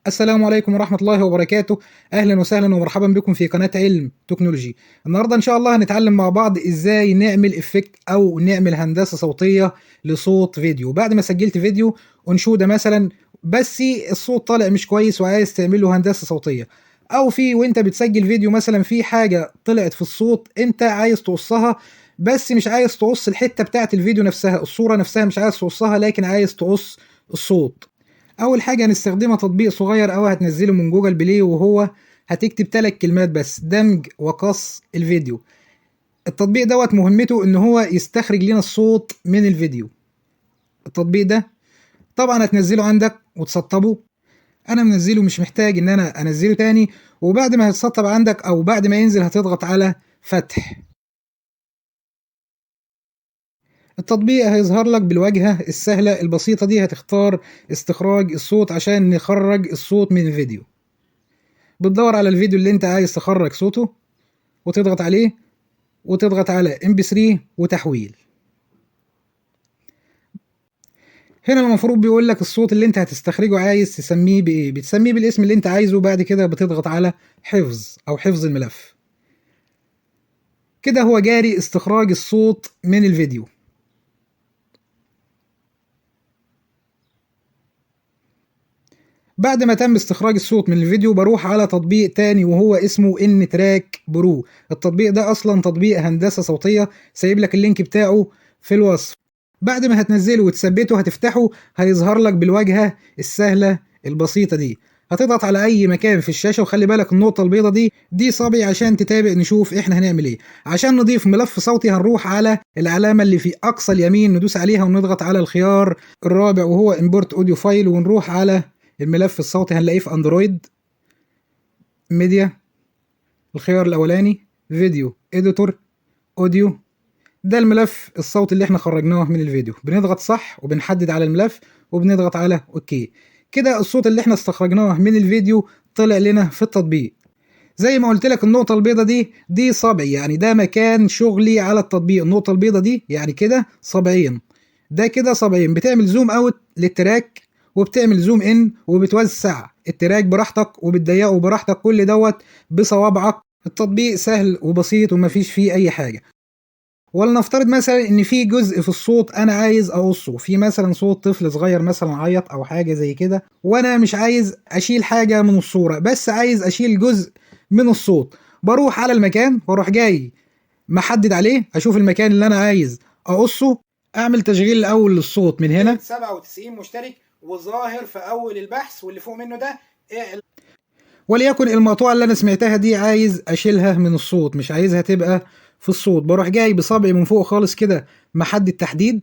السلام عليكم ورحمة الله وبركاته. أهلا وسهلا ومرحبا بكم في قناة علم تكنولوجي. النهاردة إن شاء الله هنتعلم مع بعض إزاي نعمل إفكت أو نعمل هندسة صوتية لصوت فيديو. بعد ما سجلت فيديو أنشودة مثلا، بس الصوت طالع مش كويس وعايز تعمل له هندسة صوتية، أو وأنت بتسجل فيديو مثلا في حاجة طلعت في الصوت أنت عايز تقصها، بس مش عايز تقص الحتة بتاعة الفيديو نفسها، الصورة نفسها مش عايز تقصها لكن عايز تقص الصوت. اول حاجه هنستخدمها تطبيق صغير او هتنزله من جوجل بلاي، وهو هتكتب 3 كلمات بس: دمج وقص الفيديو. التطبيق دوت مهمته ان هو يستخرج لنا الصوت من الفيديو. التطبيق ده طبعا هتنزله عندك وتسطبه. انا منزله مش محتاج ان انا انزله تاني، وبعد ما هتسطب عندك او بعد ما ينزل هتضغط على فتح. التطبيق هيظهر لك بالواجهة السهلة البسيطة دي، هتختار استخراج الصوت عشان نخرج الصوت من الفيديو. بتدور على الفيديو اللي انت عايز تخرج صوته وتضغط عليه وتضغط على MP3 وتحويل. هنا المفروض بيقول لك الصوت اللي انت هتستخرجه عايز تسميه بايه، بتسميه بالاسم اللي انت عايزه. بعد كده بتضغط على حفظ او حفظ الملف. كده هو جاري استخراج الصوت من الفيديو. بعد ما تم استخراج الصوت من الفيديو بروح على تطبيق تاني وهو اسمه ان تراك برو. التطبيق ده اصلا تطبيق هندسة صوتية، سايب لك اللينك بتاعه في الوصف. بعد ما هتنزله وتثبته هتفتحه، هيظهر لك بالواجهة السهلة البسيطة دي. هتضغط على اي مكان في الشاشة، وخلي بالك النقطة البيضة دي صبي عشان تتابع نشوف احنا هنعمل ايه. عشان نضيف ملف صوتي هنروح على العلامة اللي في اقصى اليمين، ندوس عليها ونضغط على الخيار الرابع وهو امبورت اوديو فايل، ونروح على الملف الصوتي. هنلاقيه في اندرويد ميديا، الخيار الاولاني فيديو اديتور اوديو. ده الملف الصوتي اللي احنا خرجناه من الفيديو. بنضغط صح وبنحدد على الملف وبنضغط على اوكي. كده الصوت اللي احنا استخرجناه من الفيديو طلع لنا في التطبيق. زي ما قلت لك النقطة البيضة دي صبعي، يعني ده مكان شغلي على التطبيق. النقطة البيضة دي يعني كده صبعين، ده كده صبعين. بتعمل زوم اوت للتراك وبتعمل زوم ان وبتوسع التراك براحتك وبتضيقه براحتك، كل دوت بصوابعك. التطبيق سهل وبسيط ومفيش فيه اي حاجة. ولنفترض مثلا ان في جزء في الصوت انا عايز اقصه، في مثلا صوت طفل صغير مثلا عيط او حاجه زي كده، وانا مش عايز اشيل حاجه من الصوره، بس عايز اشيل جزء من الصوت. بروح على المكان واروح جاي محدد عليه، اشوف المكان اللي انا عايز اقصه، اعمل تشغيل الاول للصوت من هنا 97 مشترك وظاهر في اول البحث، واللي فوق منه ده وليكن المقطوعة اللي أنا سمعتها دي عايز أشيلها من الصوت، مش عايزها تبقى في الصوت. بروح جاي بصبعي من فوق خالص كده محدد تحديد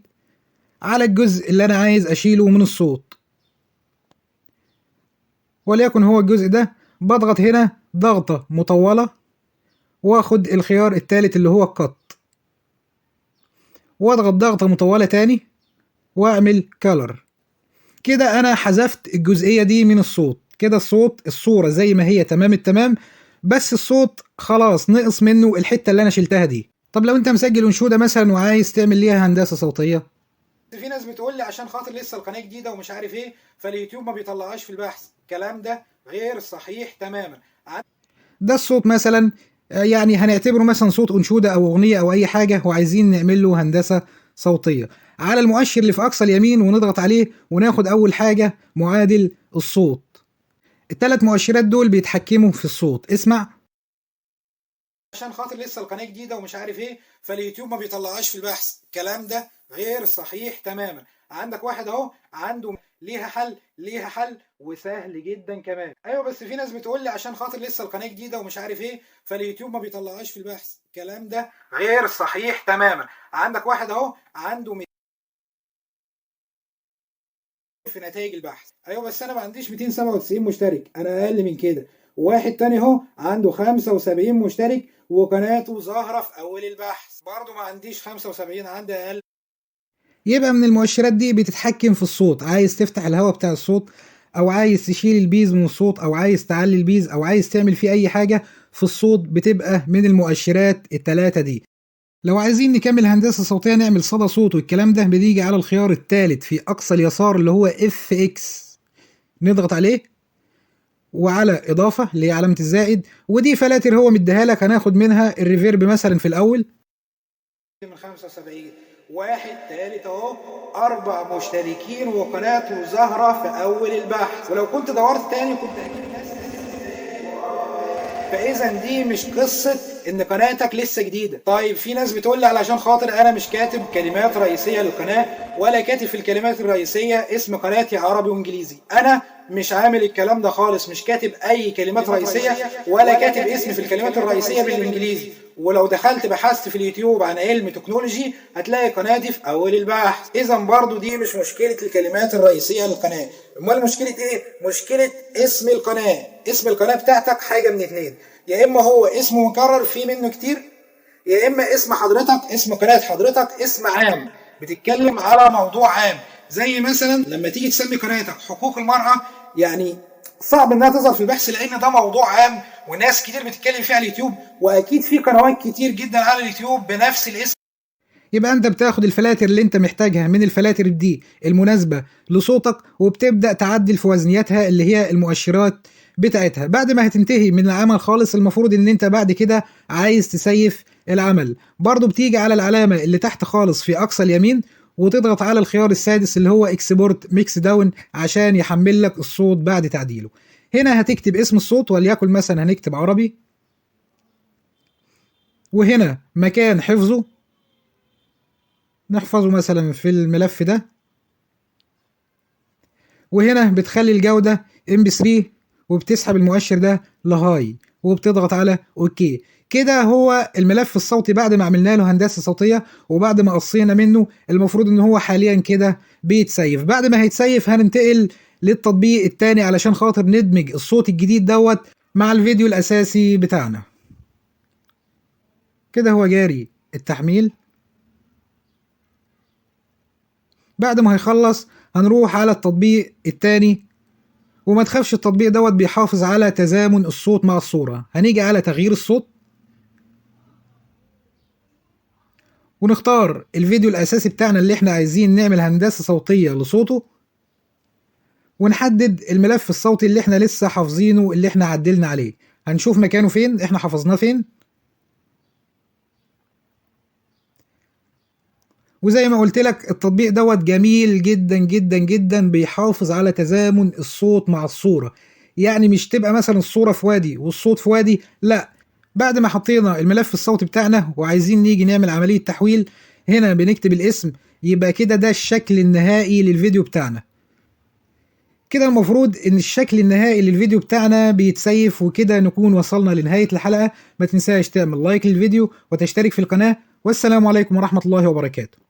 على الجزء اللي أنا عايز أشيله من الصوت، وليكن هو الجزء ده. بضغط هنا ضغطة مطولة واخد الخيار التالت اللي هو القط، واضغط ضغطة مطولة تاني واعمل كالر. كده أنا حذفت الجزئية دي من الصوت. كده الصورة زي ما هي تمام التمام، بس الصوت خلاص نقص منه الحتة اللي انا شلتها دي. طب لو انت مسجل انشودة مثلا وعايز تعمل ليها هندسة صوتية، في ناس بتقول لي عشان خاطر لسه القناة جديدة ومش عارف ايه فاليوتيوب ما بيطلعهاش في البحث. الكلام ده غير صحيح تماما. ده الصوت مثلا، يعني هنعتبره مثلا صوت انشودة او اغنية او اي حاجة وعايزين نعمل له هندسة صوتية. على المؤشر اللي في اقصى اليمين ونضغط عليه وناخد اول حاجة معادل الصوت. الثلاث مؤشرات دول بيتحكموا في الصوت. اسمع. عشان خاطر لسه القناة جديدة ومش عارف ايه فاليوتيوب ما بيطلعهاش في البحث. الكلام ده غير صحيح تماما. عندك واحد اهو عنده ليها حل وسهل جدا كمان. ايوه بس في ناس بتقول لي عشان خاطر لسه القناة جديدة ومش عارف ايه فاليوتيوب ما بيطلعهاش في البحث. الكلام ده غير صحيح تماما. عندك واحد اهو عنده في نتائج البحث. ايوه بس انا ما عنديش 297 مشترك، انا اقل من كده. وواحد تاني اهو عنده 75 مشترك وقناته ظاهره في اول البحث، برضه ما عنديش 75، عندي اقل. يبقى من المؤشرات دي بتتحكم في الصوت. عايز تفتح الهواء بتاع الصوت، او عايز تشيل البيز من الصوت، او عايز تعلي البيز، او عايز تعمل فيه اي حاجه في الصوت، بتبقى من المؤشرات الثلاثه دي. لو عايزين نكمل هندسة صوتية نعمل صدى صوت والكلام ده، بنيجي على الخيار الثالث في أقصى اليسار اللي هو FX، نضغط عليه وعلى اضافه اللي هي علامه الزائد، ودي فلاتر هو مديها لك، هناخد منها الريفيرب مثلا في الاول من 75 واحد تالت اهو 4 مشتركين وقناته ظاهره في اول البحث، ولو كنت دورت تاني كنت هجيب ناس. فاذا دي مش قصه ان قناتك لسه جديده. طيب في ناس بتقول لي علشان خاطر انا مش كاتب كلمات رئيسيه للقناه ولا كاتب في الكلمات الرئيسيه اسم قناتي عربي وانجليزي، انا مش عامل الكلام ده خالص، مش كاتب اي كلمات رئيسيه ولا كاتب اسمي في الكلمات الرئيسيه بالانجليزي. ولو دخلت بحثت في اليوتيوب عن علم تكنولوجي هتلاقي قناتي في اول البحث. اذا برضو دي مش مشكله الكلمات الرئيسيه للقناه، امال مشكله ايه؟ مشكله اسم القناه. اسم القناه بتاعتك حاجه من اتنين، يا اما هو اسمه مكرر في منه كتير، يا اما اسم حضرتك اسم قناه حضرتك اسم عام بتتكلم على موضوع عام. زي مثلا لما تيجي تسمي قناتك حقوق المراه، يعني صعب انها تظهر في البحث لان ده موضوع عام وناس كتير بتتكلم فيه على اليوتيوب، واكيد في قنوات كتير جدا على اليوتيوب بنفس الاسم. يبقى انت بتاخد الفلاتر اللي انت محتاجها من الفلاتر دي المناسبه لصوتك، وبتبدا تعدل في وزنياتها اللي هي المؤشرات بتاعتها. بعد ما هتنتهي من العمل خالص، المفروض ان انت بعد كده عايز تسيف العمل. برضو بتيجي على العلامه اللي تحت خالص في اقصى اليمين وتضغط على الخيار السادس اللي هو اكسبورت ميكس داون عشان يحمل لك الصوت بعد تعديله. هنا هتكتب اسم الصوت، وليكن مثلا هنكتب عربي، وهنا مكان حفظه نحفظه مثلا في الملف ده، وهنا بتخلي الجودة MP3 وبتسحب المؤشر ده لهاي وبتضغط على اوكي. كده هو الملف الصوتي بعد ما عملنا له هندسة صوتية وبعد ما قصينا منه، المفروض ان هو حاليا كده بيتسيف. بعد ما هيتسيف هننتقل للتطبيق التاني علشان خاطر ندمج الصوت الجديد دوت مع الفيديو الاساسي بتاعنا. كده هو جاري التحميل. بعد ما هيخلص هنروح على التطبيق التاني، وما تخافش التطبيق دوت بيحافظ على تزامن الصوت مع الصورة. هنيجي على تغيير الصوت ونختار الفيديو الأساسي بتاعنا اللي احنا عايزين نعمل هندسة صوتية لصوته، ونحدد الملف الصوتي اللي احنا لسه حافظينه اللي احنا عدلنا عليه. هنشوف مكانه فين، احنا حفظناه فين. وزي ما قلت لك التطبيق دوت جميل جدا جدا جدا، بيحافظ على تزامن الصوت مع الصورة. يعني مش تبقى مثلا الصورة في وادي والصوت في وادي، لا. بعد ما حطينا الملف الصوتي بتاعنا وعايزين نيجي نعمل عملية تحويل، هنا بنكتب الاسم، يبقى كده ده الشكل النهائي للفيديو بتاعنا. كده المفروض ان الشكل النهائي للفيديو بتاعنا بيتسيف، وكده نكون وصلنا لنهاية الحلقة. ما تنساش تعمل لايك للفيديو وتشترك في القناة، والسلام عليكم ورحمة الله وبركاته.